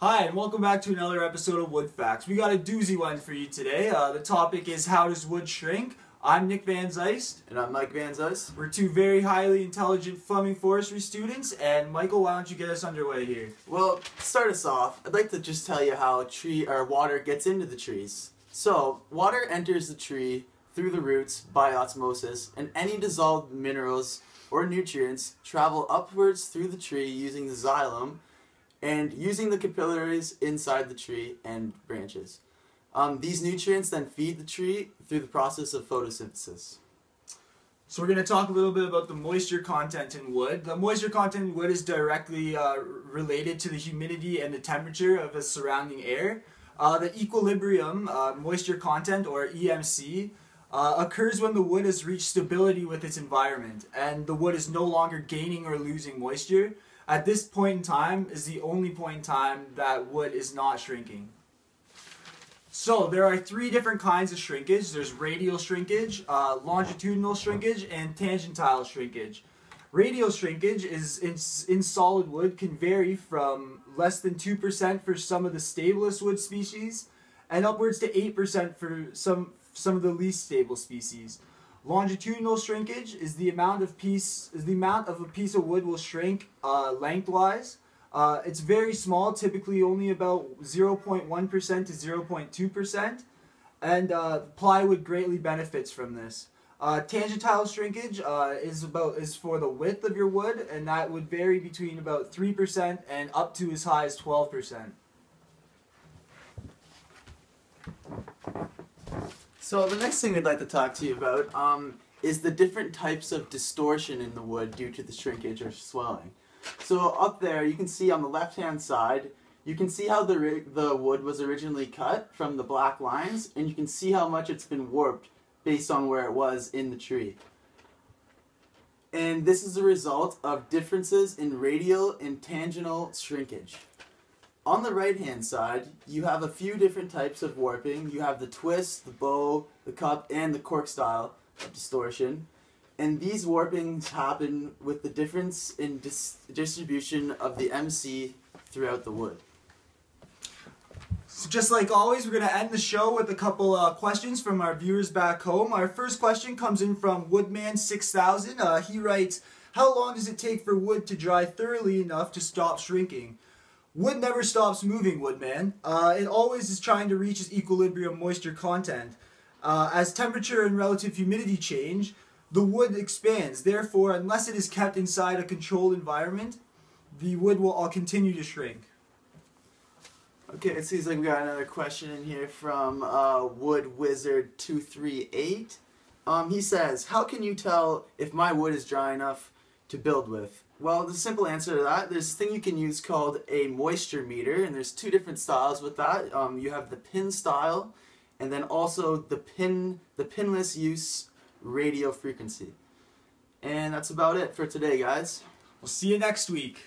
Hi, and welcome back to another episode of Wood Facts. We got a doozy one for you today. The topic is how does wood shrink? I'm Nick Van Zeist. And I'm Mike Van Zeist. We're two very highly intelligent Fleming forestry students, and Michael, why don't you get us underway here? Well, to start us off, I'd like to just tell you how water gets into the trees. So, water enters the tree through the roots by osmosis, and any dissolved minerals or nutrients travel upwards through the tree using the xylem and using the capillaries inside the tree and branches. These nutrients then feed the tree through the process of photosynthesis. So we're going to talk a little bit about the moisture content in wood. The moisture content in wood is directly related to the humidity and the temperature of the surrounding air. The equilibrium moisture content, or EMC, occurs when the wood has reached stability with its environment and the wood is no longer gaining or losing moisture. At this point in time is the only point in time that wood is not shrinking. So there are three different kinds of shrinkage. There's radial shrinkage, longitudinal shrinkage, and tangential shrinkage. Radial shrinkage is in solid wood can vary from less than 2% for some of the stablest wood species and upwards to 8% for some of the least stable species. Longitudinal shrinkage is the amount of a piece of wood will shrink lengthwise. It's very small, typically only about 0.1% to 0.2%, and plywood greatly benefits from this. Tangential shrinkage is for the width of your wood, and that would vary between about 3% and up to as high as 12%. So the next thing we'd like to talk to you about is the different types of distortion in the wood due to the shrinkage or swelling. So up there you can see on the left hand side, you can see how the wood was originally cut from the black lines, and you can see how much it's been warped based on where it was in the tree. And this is a result of differences in radial and tangential shrinkage. On the right hand side, you have a few different types of warping. You have the twist, the bow, the cup, and the cork style of distortion. And these warpings happen with the difference in distribution of the MC throughout the wood. So just like always, we're going to end the show with a couple questions from our viewers back home. Our first question comes in from Woodman6000. He writes, how long does it take for wood to dry thoroughly enough to stop shrinking? Wood never stops moving, Woodman. It always is trying to reach its equilibrium moisture content. As temperature and relative humidity change, the wood expands. Therefore, unless it is kept inside a controlled environment, the wood will all continue to shrink. Okay, it seems like we got another question in here from WoodWizard238. He says, how can you tell if my wood is dry enough to build with? Well, the simple answer to that, there's a thing you can use called a moisture meter, and there's two different styles with that. You have the pin style, and then also the pinless use radio frequency. And that's about it for today, guys. We'll see you next week.